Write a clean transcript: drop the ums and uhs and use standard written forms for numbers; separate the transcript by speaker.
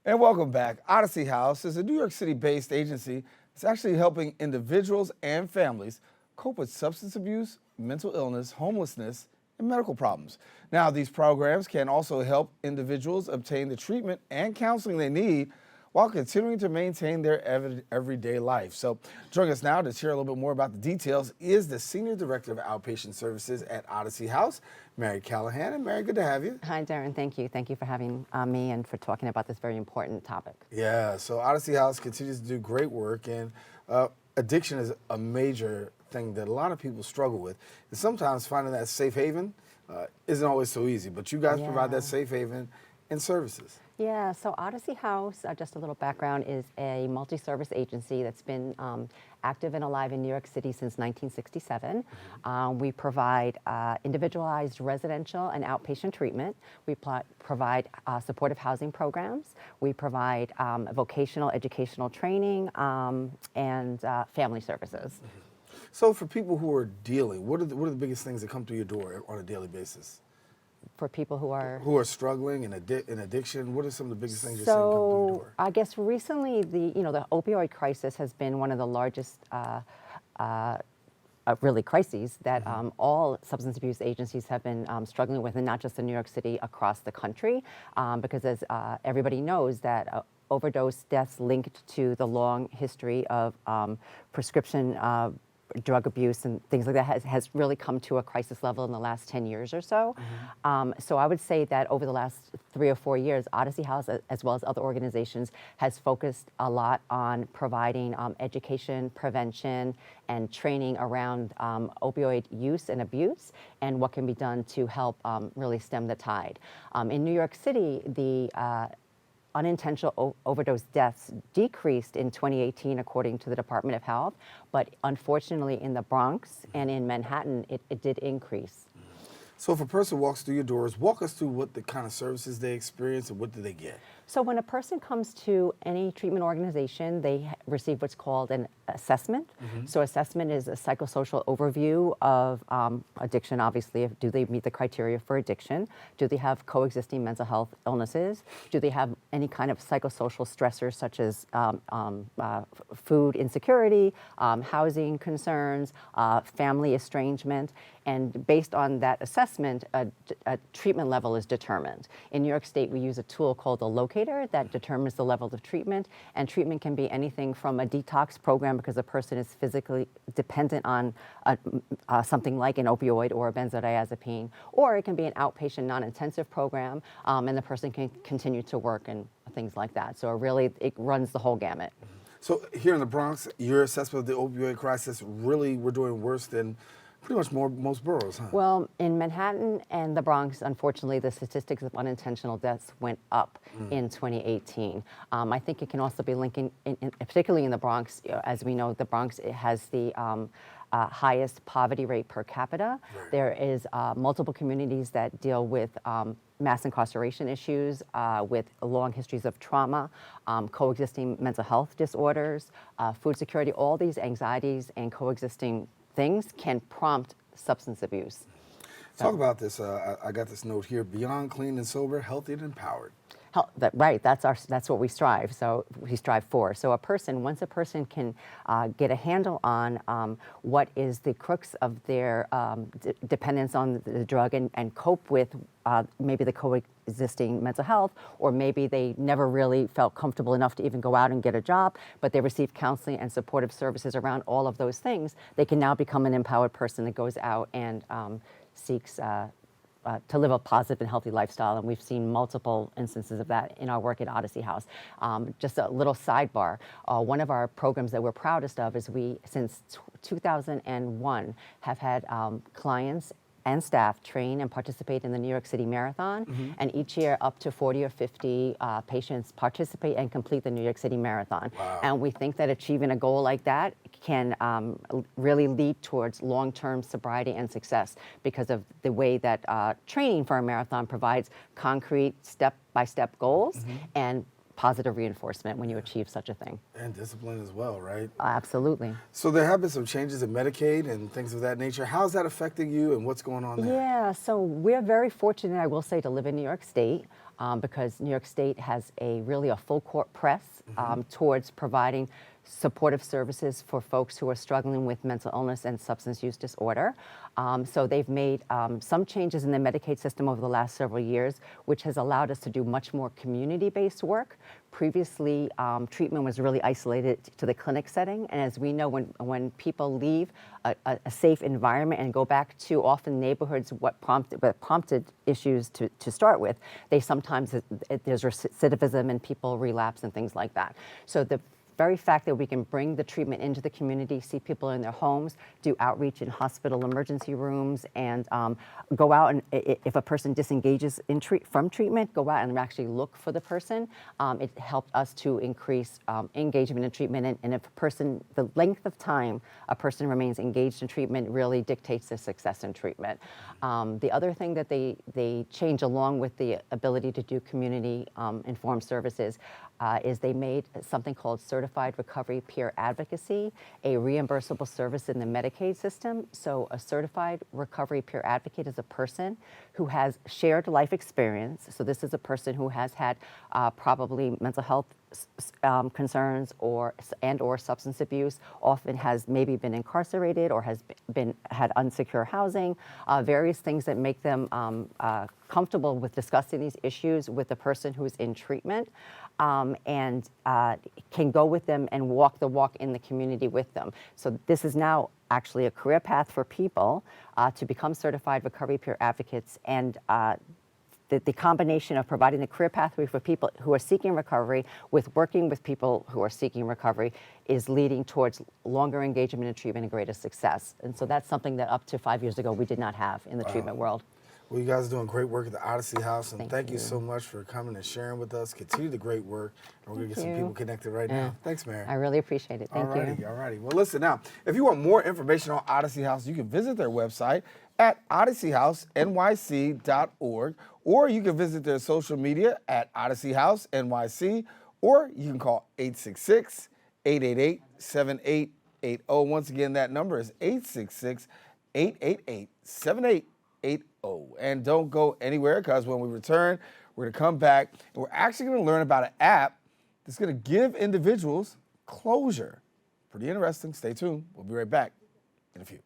Speaker 1: And welcome back. Odyssey House is a New York City-based agency that's actually helping individuals and families cope with substance abuse, mental illness, homelessness, and medical problems. Now, these programs can also help individuals obtain the treatment and counseling they need while continuing to maintain their everyday life. So joining us now to share a little bit more about the details is the Senior Director of Outpatient Services at Odyssey House, Mary Callahan. And Mary, good to have you.
Speaker 2: Hi, Darren. Thank you. Thank you for having me and for talking about this very important topic.
Speaker 1: Yeah, so Odyssey House continues to do great work, and addiction is a major thing that a lot of people struggle with. And sometimes finding that safe haven isn't always so easy, but you guys provide that safe haven and services.
Speaker 2: Yeah, so Odyssey House, just a little background, is a multi-service agency that's been active and alive in New York City since 1967. We provide individualized residential and outpatient treatment. We provide supportive housing programs. We provide vocational educational training and family services.
Speaker 1: So for people who are dealing, what are the biggest things that come through your door on a daily basis?
Speaker 2: For people who are
Speaker 1: struggling in addiction, what are some of the biggest things you're seeing come through your door?
Speaker 2: I guess recently the opioid crisis has been one of the largest really crises that all substance abuse agencies have been struggling with, and not just in New York City, across the country, because as everybody knows that overdose deaths linked to the long history of prescription drug abuse and things like that has really come to a crisis level in the last 10 years or so. So I would say that over the last 3 or 4 years, Odyssey House, as well as other organizations, has focused a lot on providing education, prevention, and training around opioid use and abuse, and what can be done to help really stem the tide. In New York City, the unintentional overdose deaths decreased in 2018 according to the Department of Health, but unfortunately in the Bronx and in Manhattan it did increase.
Speaker 1: So if a person walks through your doors, walk us through what the kind of services they experience and what do they get?
Speaker 2: So when a person comes to any treatment organization, they receive what's called an assessment. So assessment is a psychosocial overview of addiction. Obviously, do they meet the criteria for addiction? Do they have coexisting mental health illnesses? Do they have any kind of psychosocial stressors such as food insecurity, housing concerns, family estrangement? And based on that assessment, a treatment level is determined. In New York State, we use a tool called the locator that determines the level of treatment. And treatment can be anything from a detox program because the person is physically dependent on something like an opioid or a benzodiazepine, or it can be an outpatient non-intensive program, and the person can continue to work and things like that. So it runs the whole gamut.
Speaker 1: So here in the Bronx, your assessment of the opioid crisis, really we're doing worse than pretty much most boroughs, huh?
Speaker 2: Well, in Manhattan and the Bronx, unfortunately, the statistics of unintentional deaths went up in 2018. I think it can also be linking, particularly in the Bronx. As we know, the Bronx has the highest poverty rate per capita.
Speaker 1: Right.
Speaker 2: There is multiple communities that deal with mass incarceration issues, with long histories of trauma, coexisting mental health disorders, food security. All these anxieties and coexisting things can prompt substance abuse.
Speaker 1: Talk about this. I got this note here: beyond clean and sober, healthy and empowered.
Speaker 2: Right, that's what we strive. So we strive for. So once a person can get a handle on what is the crux of their dependence on the drug and cope with maybe the coexisting mental health, or maybe they never really felt comfortable enough to even go out and get a job, but they receive counseling and supportive services around all of those things, they can now become an empowered person that goes out and seeks to live a positive and healthy lifestyle, and we've seen multiple instances of that in our work at Odyssey House. Just a little sidebar, one of our programs that we're proudest of is since 2001, have had clients and staff train and participate in the New York City Marathon, and each year up to 40 or 50 patients participate and complete the New York City Marathon.
Speaker 1: Wow.
Speaker 2: And we think that achieving a goal like that can really lead towards long-term sobriety and success because of the way that training for a marathon provides concrete step-by-step goals and positive reinforcement when you achieve such a thing.
Speaker 1: And discipline as well, right?
Speaker 2: Absolutely.
Speaker 1: So there have been some changes in Medicaid and things of that nature. How's that affecting you and what's going on there?
Speaker 2: Yeah, so we're very fortunate, I will say, to live in New York State. because New York State has really a full court press towards providing supportive services for folks who are struggling with mental illness and substance use disorder. So they've made some changes in the Medicaid system over the last several years, which has allowed us to do much more community-based work. Previously, treatment was really isolated to the clinic setting, and as we know, when people leave a safe environment and go back to often neighborhoods what prompted issues to start with, they sometimes, there's recidivism and people relapse and things like that. So the very fact that we can bring the treatment into the community, see people in their homes, do outreach in hospital emergency rooms, and go out and if a person disengages from treatment, go out and actually look for the person. It helped us to increase engagement in treatment, and if a person, the length of time a person remains engaged in treatment really dictates their success in treatment. The other thing that they change along with the ability to do community informed services is they made something called Certified Recovery Peer Advocacy, a reimbursable service in the Medicaid system. So a Certified Recovery Peer Advocate is a person who has shared life experience. So this is a person who has had probably mental health concerns or substance abuse, often has maybe been incarcerated or has had unsecure housing, various things that make them comfortable with discussing these issues with the person who's in treatment, and can go with them and walk the walk in the community with them. So this is now actually a career path for people to become certified recovery peer advocates, and the combination of providing the career pathway for people who are seeking recovery with working with people who are seeking recovery is leading towards longer engagement in treatment and greater success. And so that's something that up to 5 years ago we did not have in the treatment world.
Speaker 1: Well, you guys are doing great work at the Odyssey House, and thank you
Speaker 2: you
Speaker 1: so much for coming and sharing with us. Continue the great work, and we're going to get some people connected right now. Thanks, Mary.
Speaker 2: I really appreciate it. Thank you.
Speaker 1: All righty. Well, listen now, if you want more information on Odyssey House, you can visit their website at odysseyhousenyc.org, or you can visit their social media at Odyssey House NYC, or you can call 866-888-7880. Once again, that number is 866-888-7880. And don't go anywhere, because when we return, we're going to come back and we're actually going to learn about an app that's going to give individuals closure. Pretty interesting. Stay tuned. We'll be right back in a few.